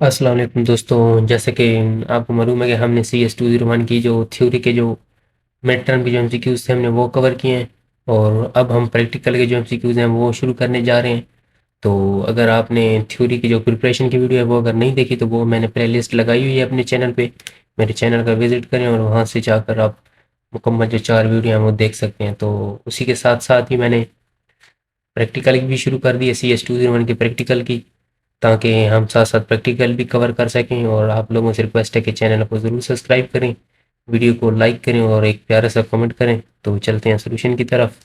अस्सलाम वालेकुम दोस्तों। जैसे कि आपको मालूम है कि हमने सी एस 201 की जो थ्योरी के जो मिड टर्म के जो एम सी क्यूज़ थे हमने वो कवर किए हैं, और अब हम प्रैक्टिकल के जो एम सी क्यूज़ हैं वो शुरू करने जा रहे हैं। तो अगर आपने थ्योरी की जो प्रिपरेशन की वीडियो है वो अगर नहीं देखी तो वो मैंने प्ले लिस्ट लगाई हुई है अपने चैनल पे। मेरे चैनल का विजिट करें और वहाँ से जाकर आप मुकम्मल जो 4 वीडियो हैं वो देख सकते हैं। तो उसी के साथ साथ ही मैंने प्रैक्टिकल की भी शुरू कर दी है, सी एस 201 की प्रैक्टिकल की, ताकि हम साथ साथ प्रैक्टिकल भी कवर कर सकें। और आप लोगों से रिक्वेस्ट है कि चैनल को ज़रूर सब्सक्राइब करें, वीडियो को लाइक करें और एक प्यारा सा कमेंट करें। तो चलते हैं सोल्यूशन की तरफ।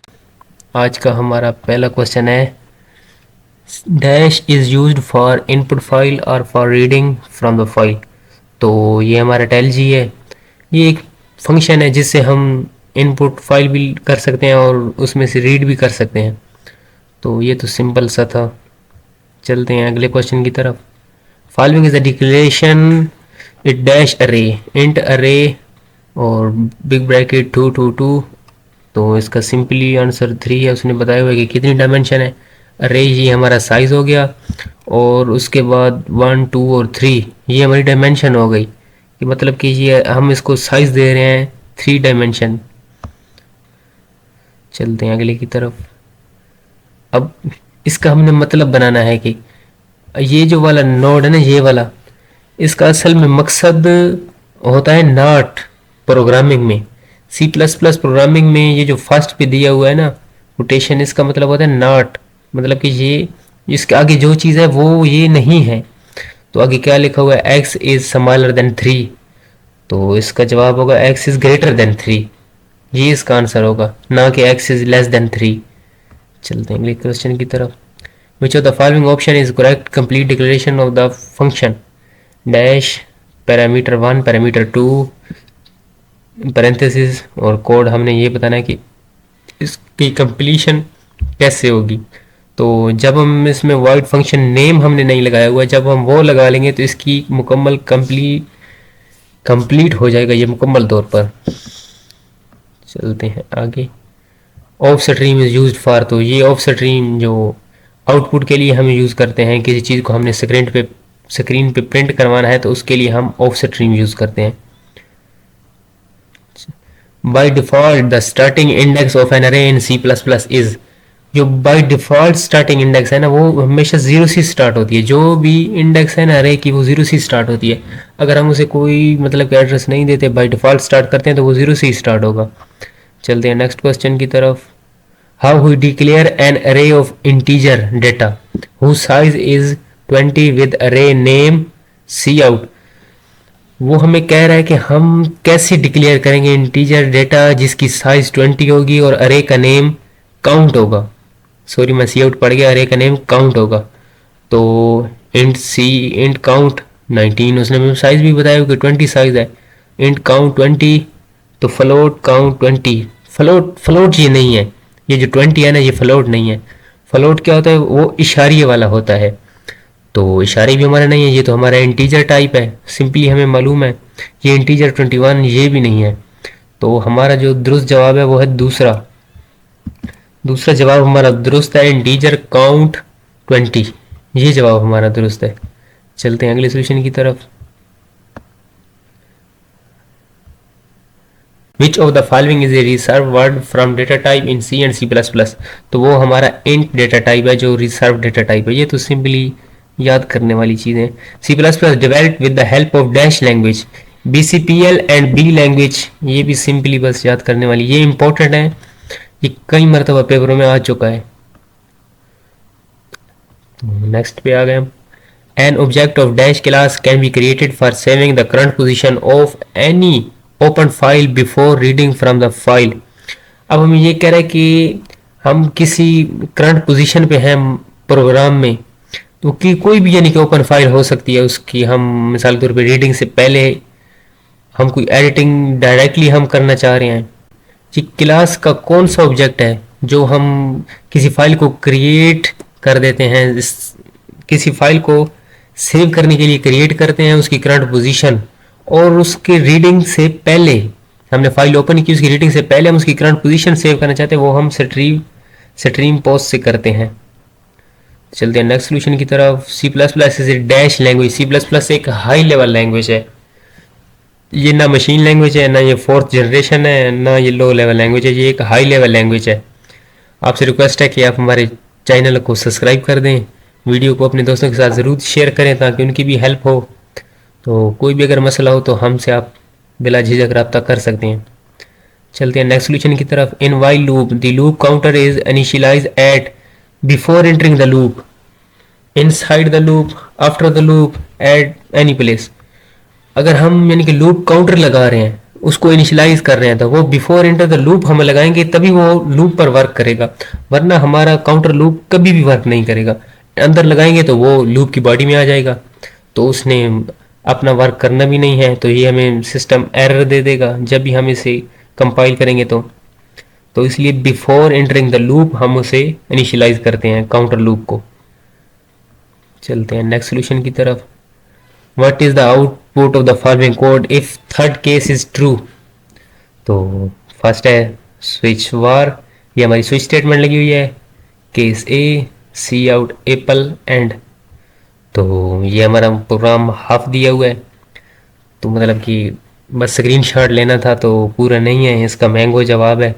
आज का हमारा पहला क्वेश्चन है, dash is used for input file और for reading from the file. तो ये हमारा टेल जी है। ये एक फंक्शन है जिससे हम इनपुट फाइल भी कर सकते हैं और उसमें से रीड भी कर सकते हैं। तो ये तो सिंपल सा था। चलते हैं अगले क्वेश्चन की तरफ। Following is the declaration it dash अरे इंट अरे और बिग ब्रैकेट 222। तो इसका सिंपली आंसर 3 है। उसने बताया हुआ है कि कितनी डायमेंशन है। अरे ये हमारा साइज हो गया, और उसके बाद 1 2 और 3 ये हमारी डायमेंशन हो गई। कि मतलब कि ये हम इसको साइज दे रहे हैं 3 डायमेंशन। चलते हैं अगले की तरफ। अब इसका हमने मतलब बनाना है कि ये जो वाला नोड है ना, ये वाला, इसका असल में मकसद होता है नॉट प्रोग्रामिंग में। सी प्लस प्लस प्रोग्रामिंग में ये जो फर्स्ट पे दिया हुआ है ना कोटेशन, इसका मतलब होता है नॉट। मतलब कि ये इसके आगे जो चीज़ है वो ये नहीं है। तो आगे क्या लिखा हुआ है, एक्स इज स्मॉलर देन 3। तो इसका जवाब होगा एक्स इज ग्रेटर देन 3। ये इसका आंसर होगा, ना कि एक्स इज लेस देन 3। चलते हैं अगले क्वेश्चन की तरफ। Which of the following option is correct complete declaration of the function dash parameter 1 parameter 2 parenthesis और कोड। हमने ये बताना है कि इसकी कंप्लीशन कैसे होगी। तो जब हम इसमें वॉइड फंक्शन नेम हमने नहीं लगाया हुआ, जब हम वो लगा लेंगे तो इसकी मुकम्मल कंप्लीट हो जाएगा ये मुकम्मल तौर पर। चलते हैं आगे। Of stream is use for. तो ये ऑफ स्ट्रीम जो आउटपुट के लिए हम यूज़ करते हैं, किसी चीज़ को हमने स्क्रीन पे प्रिंट करवाना है तो उसके लिए हम ऑफ स्ट्रीम यूज़ करते हैं। By default the starting index of an array in C plus plus is. जो बाय डिफ़ॉल्ट स्टार्टिंग इंडेक्स है ना, वो हमेशा ज़ीरो से स्टार्ट होती है। जो भी इंडेक्स है ना अरे की, वो ज़ीरो से स्टार्ट होती है। अगर हम उसे कोई मतलब कि एड्रेस नहीं देते, बाय डिफ़ॉल्ट स्टार्ट करते हैं, तो वो ज़ीरो से ही स्टार्ट होगा। चलते हैं नेक्स्ट क्वेश्चन की तरफ। How we declare an array of integer data whose size is 20 with array name cout। वो हमें कह रहा है कि हम कैसे डिक्लेयर करेंगे इंटीजर डेटा जिसकी साइज 20 होगी और अरे का नेम काउंट होगा। सॉरी मैं सी आउट पढ़ गया, अरे का नेम काउंट होगा। तो इंट काउंट 19, उसने हमें साइज भी बताया कि 20 साइज है। इंट काउंट 20, तो फ्लोट काउंट 20। फ्लोट फ्लोट ये नहीं है, ये जो 20 है ना ये फ्लोट नहीं है। फ्लोट क्या होता है, वो इशारे वाला होता है। तो इशारे भी हमारा नहीं है, ये तो हमारा इंटीजर टाइप है। सिंपली हमें मालूम है ये इंटीजर 21 ये भी नहीं है। तो हमारा जो दुरुस्त जवाब है वो है दूसरा। दूसरा जवाब हमारा दुरुस्त है, इंटीजर काउंट 20। ये जवाब हमारा दुरुस्त है। चलते हैं अगले सोल्यूशन की तरफ। Which of the following is a reserve word from data type in C and C plus plus. तो वो हमारा इंट डेटा टाइप है, जो रिजर्व डेटा टाइप है। ये तो सिंपली याद करने वाली चीज़ है। C plus plus developed with the help of dash language B C P L and B language. ये भी सिंपली बस याद करने वाली, ये इंपॉर्टेंट है, ये कई मरतबा पेपरों में आ चुका है। नेक्स्ट पे आ गए हम। An object of dash class can be created for saving the current position of any open file before reading from the file. अब हम ये कह रहे हैं कि हम किसी करंट पोजीशन पे हैं प्रोग्राम में, तो कि कोई भी यानी कि ओपन फाइल हो सकती है, उसकी हम मिसाल के तौर पे रीडिंग से पहले हम कोई एडिटिंग डायरेक्टली हम करना चाह रहे हैं। कि क्लास का कौन सा ऑब्जेक्ट है जो हम किसी फाइल को क्रिएट कर देते हैं, किसी फाइल को सेव करने के लिए क्रिएट करते हैं उसकी करंट पोजीशन, और उसके रीडिंग से पहले हमने फाइल ओपन की, उसकी रीडिंग से पहले हम उसकी करंट पोजीशन सेव करना चाहते हैं, वो हम स्ट्रीम पोस्ट से करते हैं। चलते हैं नेक्स्ट सोल्यूशन की तरफ। C plus plus is a dash language. C plus plus एक हाई लेवल लैंग्वेज है, ये ना मशीन लैंग्वेज है, ना ये फोर्थ जनरेशन है, ना ये लो लेवल लैंग्वेज है, ये एक हाई लेवल लैंग्वेज है। आपसे रिक्वेस्ट है कि आप हमारे चैनल को सब्सक्राइब कर दें, वीडियो को अपने दोस्तों के साथ ज़रूर शेयर करें ताकि उनकी भी हेल्प हो। तो कोई भी अगर मसला हो तो हमसे आप बिला झिझक रब्ता कर सकते हैं। चलते हैं नेक्स्ट सोल्यूशन की तरफ। In while loop the loop counter is initialise at before entering the loop, inside the loop, after the loop, at any place. अगर हम यानी कि लूप काउंटर लगा रहे हैं, उसको इनिशियलाइज कर रहे हैं, तो वो बिफोर एंटर द लूप हम लगाएंगे तभी वो लूप पर वर्क करेगा, वरना हमारा काउंटर लूप कभी भी वर्क नहीं करेगा। अंदर लगाएंगे तो वो लूप की बॉडी में आ जाएगा, तो उसने अपना वर्क करना भी नहीं है, तो ये हमें सिस्टम एरर दे देगा जब भी हम इसे कंपाइल करेंगे। तो इसलिए बिफोर एंटरिंग द लूप हम उसे इनिशियलाइज करते हैं काउंटर लूप को। चलते हैं नेक्स्ट सोल्यूशन की तरफ। What is the output of the following code if third case is true? तो फर्स्ट है स्विच वार, ये हमारी स्विच स्टेटमेंट लगी हुई है। Case a c out apple and, तो ये हमारा प्रोग्राम हाफ दिया हुआ है, तो मतलब कि बस स्क्रीन शॉट लेना था तो पूरा नहीं है, इसका मैंगो जवाब है।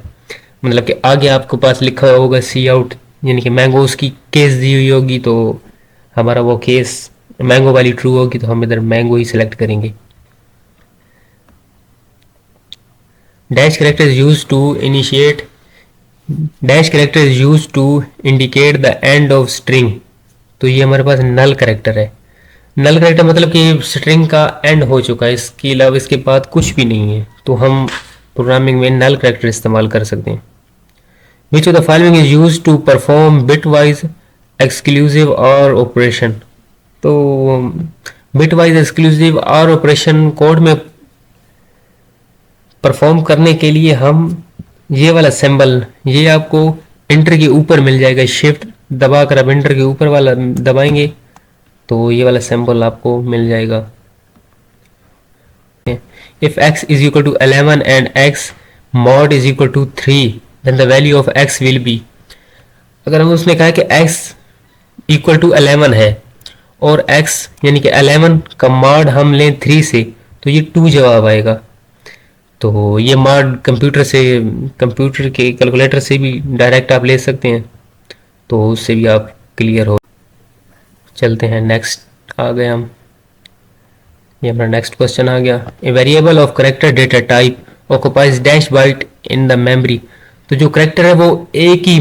मतलब कि आगे आपको पास लिखा होगा सी आउट, यानी कि मैंगो उसकी केस दी हुई होगी, तो हमारा वो केस मैंगो वाली ट्रू होगी, तो हम इधर मैंगो ही सिलेक्ट करेंगे। Dash character is use to initiate, dash character is use to indicate the end of string, तो ये हमारे पास नल करेक्टर है। नल करेक्टर मतलब कि स्ट्रिंग का एंड हो चुका है, इसके अलावा इसके बाद कुछ भी नहीं है, तो हम प्रोग्रामिंग में नल करेक्टर इस्तेमाल कर सकते हैं। Which of the following is use to perform bit wise exclusive or operation, तो bit wise exclusive or operation code में परफॉर्म करने के लिए हम ये वाला सिंबल, ये आपको इंटर के ऊपर मिल जाएगा, शिफ्ट दबाकर आप इंटर के ऊपर वाला दबाएंगे तो ये वाला सिंबल आपको मिल जाएगा। If x is equal to 11 and x mod is equal to 3 then the value of x will be, अगर हम उसने कहा कि x इक्वल टू 11 है और x यानी कि 11 का mod हम लें 3 से, तो ये 2 जवाब आएगा। तो ये mod कंप्यूटर के कैलकुलेटर से भी डायरेक्ट आप ले सकते हैं, तो उससे भी आप क्लियर हो। चलते हैं नेक्स्ट आ गए हम, ये हमारा नेक्स्ट क्वेश्चन आ गया। A variable of character data type occupies dash byte in the memory, तो जो करेक्टर है वो एक ही,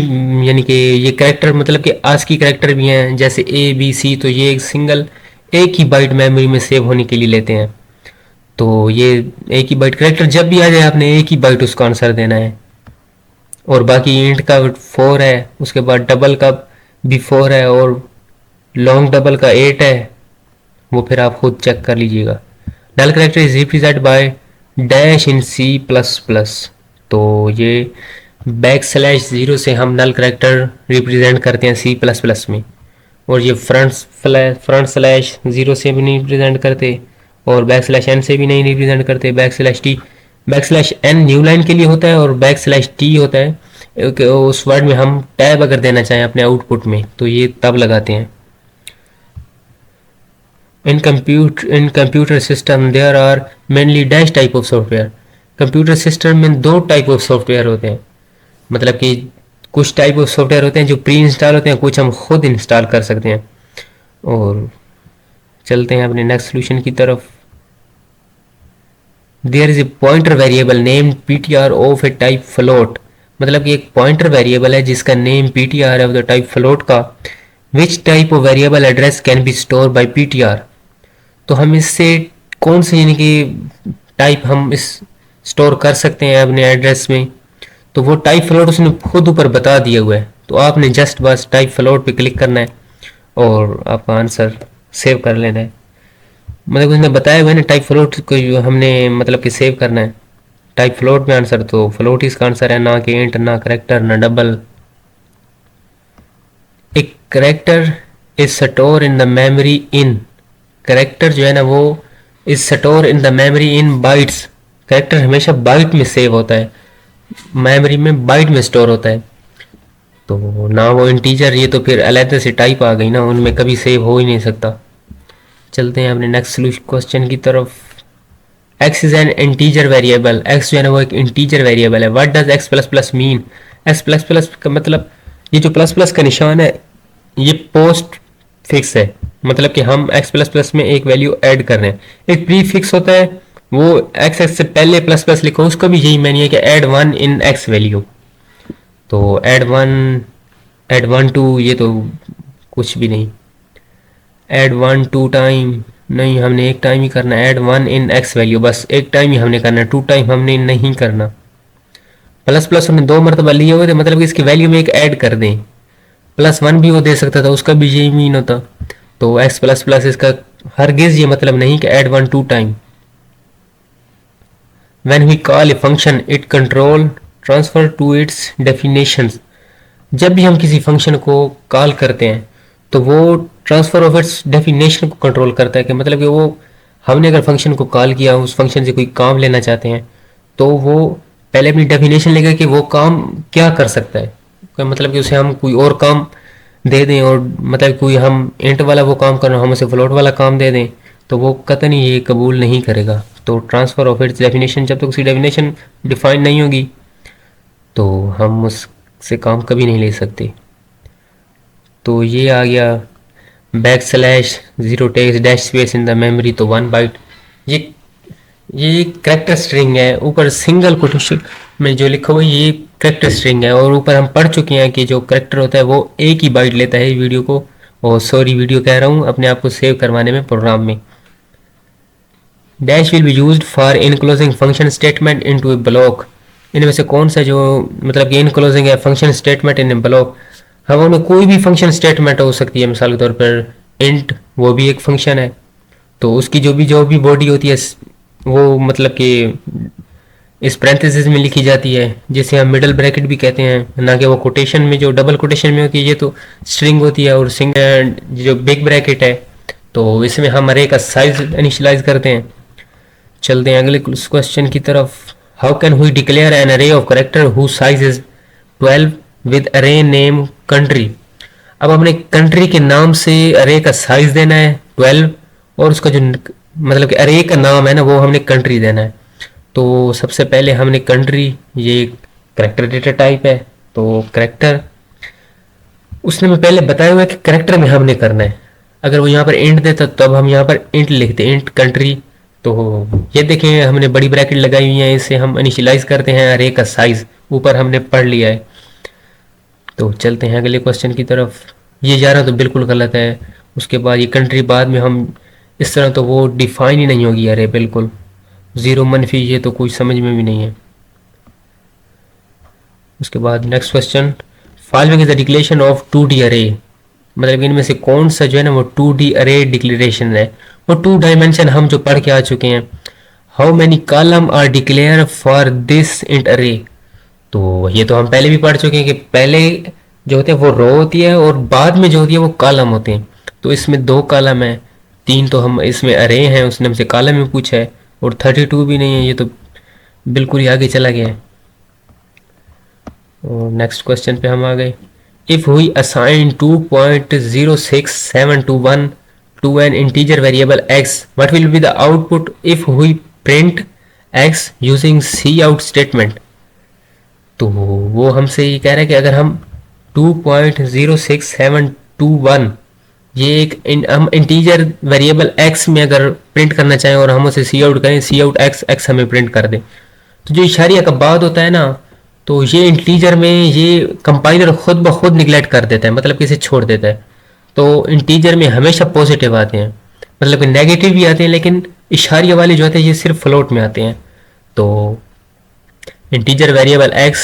यानी कि ये करेक्टर मतलब कि आज की करेक्टर भी हैं जैसे ए बी सी, तो ये एक सिंगल एक ही बाइट मेमोरी में सेव होने के लिए लेते हैं। तो ये एक ही बाइट करेक्टर जब भी आ जाए आपने एक ही बाइट उसका आंसर देना है, और बाकी इंट का 4 है, उसके बाद डबल का भी 4 है, और लॉन्ग डबल का 8 है, वो फिर आप खुद चेक कर लीजिएगा। Null character is represent by dash in C plus plus, तो ये \0 से हम नल करेक्टर रिप्रेजेंट करते हैं सी प्लस प्लस में, और ये फ्रंट स्लैश 0 से भी नहीं रिप्रेजेंट करते, और \n से भी नहीं रिप्रेजेंट करते। \n न्यू लाइन के लिए होता है, और \t होता है उस वर्ड में हम टैब अगर देना चाहें अपने आउटपुट में, तो ये तब लगाते हैं। In computer system there are mainly dash type of software, computer system में 2 टाइप ऑफ सॉफ्टवेयर होते हैं, मतलब कि कुछ टाइप ऑफ सॉफ्टवेयर होते हैं जो प्री इंस्टॉल होते हैं, कुछ हम खुद इंस्टॉल कर सकते हैं। और चलते हैं अपने नेक्स्ट सोल्यूशन की तरफ। There is a pointer variable name ptr of a type float, मतलब कि एक पॉइंटर वेरिएबल है जिसका नेम ptr है ऑफ द टाइप फ्लोट का। Which type of variable address can be store by ptr, तो हम इससे कौन से यानी कि टाइप हम इस स्टोर कर सकते हैं अपने एड्रेस में, तो वो टाइप फ्लोट उसने खुद ऊपर बता दिया हुआ है, तो आपने जस्ट बस टाइप फ्लोट पे क्लिक करना है और आपका आंसर सेव कर लेना है। मतलब उसने बताया हुआ है ना टाइप फ्लोट को हमने मतलब कि सेव करना है टाइप फ्लोट में आंसर, तो फ्लोट इसका आंसर है, ना कि इंट, ना करेक्टर, ना डबल। एक character is store in the memory in, character जो है ना वो is store in the memory in bytes, character हमेशा बाइट में सेव होता है, मेमोरी में बाइट में स्टोर होता है। तो ना वो इंटीजर, ये तो फिर अलग से टाइप आ गई ना, उनमें कभी सेव हो ही नहीं सकता। चलते हैं अपने नेक्स्ट क्वेश्चन की तरफ। X is an integer variable, x जो है ना वो एक इंटीजर वेरिएबल है। What does x plus plus mean? X plus plus का मतलब, ये जो प्लस प्लस का निशान है ये पोस्ट फिक्स है, मतलब कि हम एक्स प्लस प्लस में एक वैल्यू ऐड कर रहे हैं। एक प्री फिक्स होता है, वो एक्स एक्स से पहले प्लस प्लस लिखो, उसका भी यही मैंने है कि add one in x value. तो ऐड वन टू, ये तो कुछ भी नहीं। ऐड वन टू टाइम नहीं, हमने एक टाइम ही करना है। Add one in x value, बस एक टाइम ही हमने करना है, टू टाइम हमने नहीं करना। प्लस प्लस हमने दो मरतबा लिए हुए थे, मतलब कि इसकी वैल्यू में एक ऐड कर दें। प्लस वन भी वो दे सकता था, उसका भी यही मीन होता। तो एक्स प्लस प्लस इसका हरगिज ये मतलब नहीं कि add one to time. When we call a function it control transfer to its definitions. जब भी हम किसी फंक्शन को कॉल करते हैं तो वो ट्रांसफर ऑफ इट्स डेफिनेशन को कंट्रोल करता है, कि मतलब कि वो, हमने अगर फंक्शन को कॉल किया, उस फंक्शन से कोई काम लेना चाहते हैं, तो वो पहले अपनी डेफिनेशन लेगा कि वो काम क्या कर सकता है। मतलब कि उसे हम कोई और काम दे दें, और मतलब कोई हम इंट वाला वो काम करना, हम उसे फ्लोट वाला काम दे दें, तो वो कतई ये कबूल नहीं करेगा। तो ट्रांसफ़र ऑफ इट्स डेफिनेशन, जब तक उसकी डेफिनेशन डिफाइन नहीं होगी तो हम उससे काम कभी नहीं ले सकते। तो ये आ गया back slash zero text dash space in the memory, तो 1 बाइट। ये करेक्टर स्ट्रिंग है, ऊपर सिंगल कोटेशन में जो लिखा हुआ है ये करेक्टर स्ट्रिंग है, और ऊपर हम पढ़ चुके हैं कि जो करेक्टर होता है वो एक ही बाइट लेता है वीडियो को, और सॉरी वीडियो कह रहा हूँ, अपने आप को सेव करवाने में प्रोग्राम में। Dash will be used for enclosing function statement into A block. इनमें से कौन सा जो मतलब कि इनक्लोजिंग है function statement in A block? हम उनमें कोई भी फंक्शन स्टेटमेंट हो सकती है, मिसाल के तौर पर इंट, वो भी एक फंक्शन है, तो उसकी जो भी बॉडी होती है वो मतलब कि इस पैरेंथेसिस में लिखी जाती है, जिसे हम मिडल ब्रैकेट भी कहते हैं, ना कि वो कोटेशन में, जो डबल कोटेशन में होती है ये तो स्ट्रिंग होती है, और सिंगल जो बिग ब्रैकेट है तो इसमें हम अरे का साइज इनिशियलाइज करते हैं। चलते हैं अगले क्वेश्चन की तरफ। How can we declare an array of character who size is 12 with array name country? अब हमने कंट्री के नाम से अरे का साइज देना है 12, और उसका जो मतलब कि अरे का नाम है ना वो हमने कंट्री देना है। तो सबसे पहले हमने कंट्री, ये करेक्टर डेटा टाइप है, तो करेक्टर उसने मैं पहले बताया हुआ है कि करेक्टर में हमने करना है। अगर वो यहाँ पर इंट देता तब हम यहाँ पर इंट लिखते, इंट कंट्री। तो ये देखें हमने बड़ी ब्रैकेट लगाई हुई है, इसे हम इनिशियलाइज करते हैं अरे का साइज, ऊपर हमने पढ़ लिया है। तो चलते हैं अगले क्वेश्चन की तरफ। ये 11 तो बिल्कुल गलत है। उसके बाद ये कंट्री बाद में हम इस तरह, तो वो डिफाइन ही नहीं होगी अरे, बिल्कुल ज़ीरो मनफी, ये तो कुछ समझ में भी नहीं है। उसके बाद next question, following is the declaration of 2D अरे। मतलब इनमें से कौन सा जो है ना वो 2D अरे डिक्लेरेशन है, वो 2 डायमेंशन हम जो पढ़ के आ चुके हैं। How many column are declare for this int array? तो ये तो हम पहले भी पढ़ चुके हैं कि पहले जो होते हैं वो रो होती है, और बाद में जो होती है वो कॉलम होते हैं। तो इसमें 2 कॉलम है, 3 तो हम इसमें अरे हैं, उसने हमसे कॉलम में पूछा है, और 32 भी नहीं है, ये तो बिल्कुल ही आगे चला गया है। और नेक्स्ट क्वेश्चन पे हम आ गए। If we assign 2.06721 to an integer variable x, what will be the output if we print x using C out statement? तो वो हमसे ये कह रहा है कि अगर हम 2.06721 ये एक हम इंटीजर वेरिएबल x में अगर प्रिंट करना चाहें और हम उसे सी आउट करें, सी आउट एक्स एक्स हमें प्रिंट कर दे, तो जो इशारिया का बाद होता है ना, तो ये इंटीजर में ये कंपाइलर खुद ब खुद निगलेक्ट कर देता है, मतलब कि इसे छोड़ देता है। तो इंटीजर में हमेशा पॉजिटिव आते हैं, मतलब कि नेगेटिव भी आते हैं, लेकिन इशारिया वाले जो होते हैं ये सिर्फ फ्लोट में आते हैं। तो इंटीजर वेरिएबल x,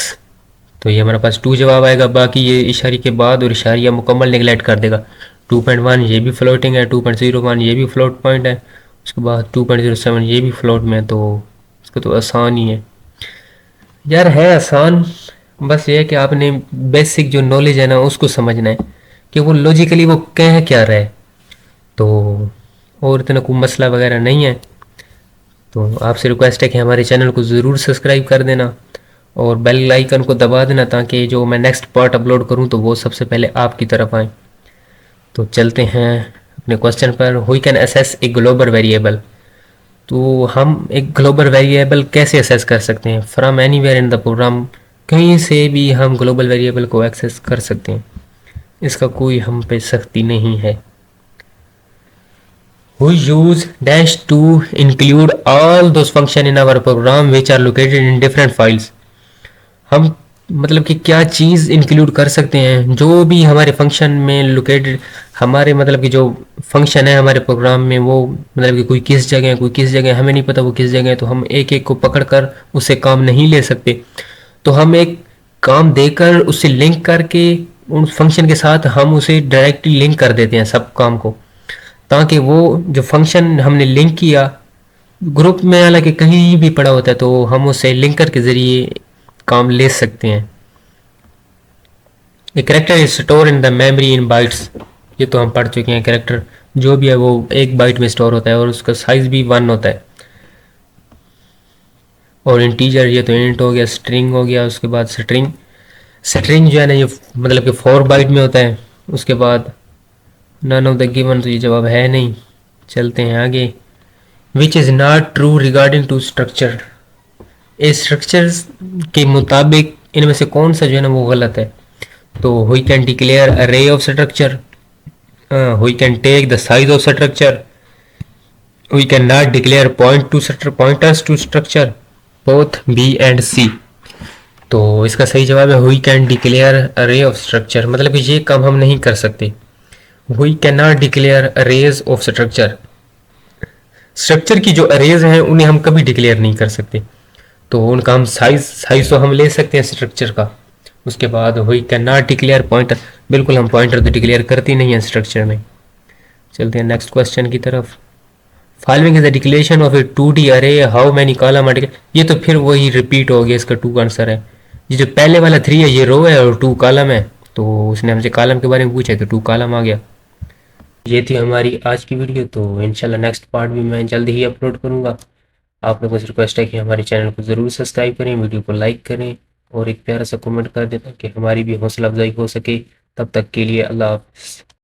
तो ये हमारे पास 2 जवाब आएगा, बाकी ये इशारे के बाद और इशारिया मुकम्मल निगलेक्ट कर देगा। 2.1 ये भी फ्लोटिंग है, 2.01 ये भी फ्लोट पॉइंट है, उसके बाद 2.07 ये भी फ्लोट में है, तो इसको तो आसान ही है यार, है आसान। बस ये है कि आपने बेसिक जो नॉलेज है ना उसको समझना है कि वो लॉजिकली वो कह क्या रहा है, तो और इतना कोई मसला वगैरह नहीं है। तो आपसे रिक्वेस्ट है कि हमारे चैनल को ज़रूर सब्सक्राइब कर देना, और बेल आइकन को दबा देना ताकि जो मैं नेक्स्ट पार्ट अपलोड करूं तो वो सबसे पहले आपकी तरफ आए। तो चलते हैं अपने क्वेश्चन पर। We can access a global variable. तो हम एक ग्लोबल वेरिएबल कैसे असेस कर सकते हैं? From anywhere in the program, कहीं से भी हम ग्लोबल वेरिएबल को एक्सेस कर सकते हैं, इसका कोई हम पे सख्ती नहीं है। We use dash to include all those function in our program which are located in different files। हम मतलब कि क्या चीज़ इंक्लूड कर सकते हैं, जो भी हमारे फंक्शन में लोकेटेड, हमारे मतलब कि जो फंक्शन है हमारे प्रोग्राम में, वो मतलब कि कोई किस जगह है, कोई किस जगह है, हमें नहीं पता वो किस जगह है, तो हम एक एक को पकड़ कर उससे काम नहीं ले सकते। तो हम एक काम देकर उससे लिंक करके उन फंक्शन के साथ हम उसे डायरेक्टली लिंक कर देते हैं सब काम को, ताकि वो जो फंक्शन हमने लिंक किया ग्रुप में हालांकि कहीं भी पड़ा होता है तो हम उसे लिंकर के ज़रिए काम ले सकते हैं। A character is store in the memory in bytes. ये तो हम पढ़ चुके हैं, कैरेक्टर जो भी है वो एक बाइट में स्टोर होता है और उसका साइज भी 1 होता है। और इंटीजर, ये तो इंट हो गया, स्ट्रिंग हो गया, उसके बाद स्ट्रिंग। स्ट्रिंग जो है ना ये मतलब कि 4 बाइट में होता है। उसके बाद नन ऑफ द गिवन, तो ये जवाब है नहीं। चलते हैं आगे। Which is not true regarding to structure. इस स्ट्रक्चर के मुताबिक इनमें से कौन सा जो है ना वो गलत है? तो we can declare array of structure, we can take the size of structure, we can not declare pointers to structure, both B and C. तो इसका सही जवाब है we can declare array of structure, मतलब कि ये काम हम नहीं कर सकते। We can not declare arrays of structure. Structure की जो अरेज हैं उन्हें हम कभी डिक्लेयर नहीं कर सकते, तो उनका हम साइज तो हम ले सकते हैं स्ट्रक्चर का। उसके बाद we can not declare pointer, बिल्कुल हम पॉइंटर तो डिक्लेयर करते नहीं हैं स्ट्रक्चर में। चलते हैं नेक्स्ट क्वेश्चन की तरफ। Following is the declaration of A 2D अरे, हाउ मैनी कॉलम आर। ये तो फिर वही रिपीट हो गया, इसका 2 आंसर है। ये जो पहले वाला 3 है ये रो है और 2 कॉलम है, तो उसने हमसे कॉलम के बारे में पूछा तो 2 कॉलम आ गया। ये थी हमारी आज की वीडियो, तो इंशाल्लाह नेक्स्ट पार्ट भी मैं जल्दी ही अपलोड करूँगा। आप लोगों से रिक्वेस्ट है कि हमारे चैनल को ज़रूर सब्सक्राइब करें, वीडियो को लाइक करें और एक प्यारा सा कमेंट कर दें ताकि हमारी भी हौसला अफजाई हो सके। तब तक के लिए अल्लाह हाफ़िज़।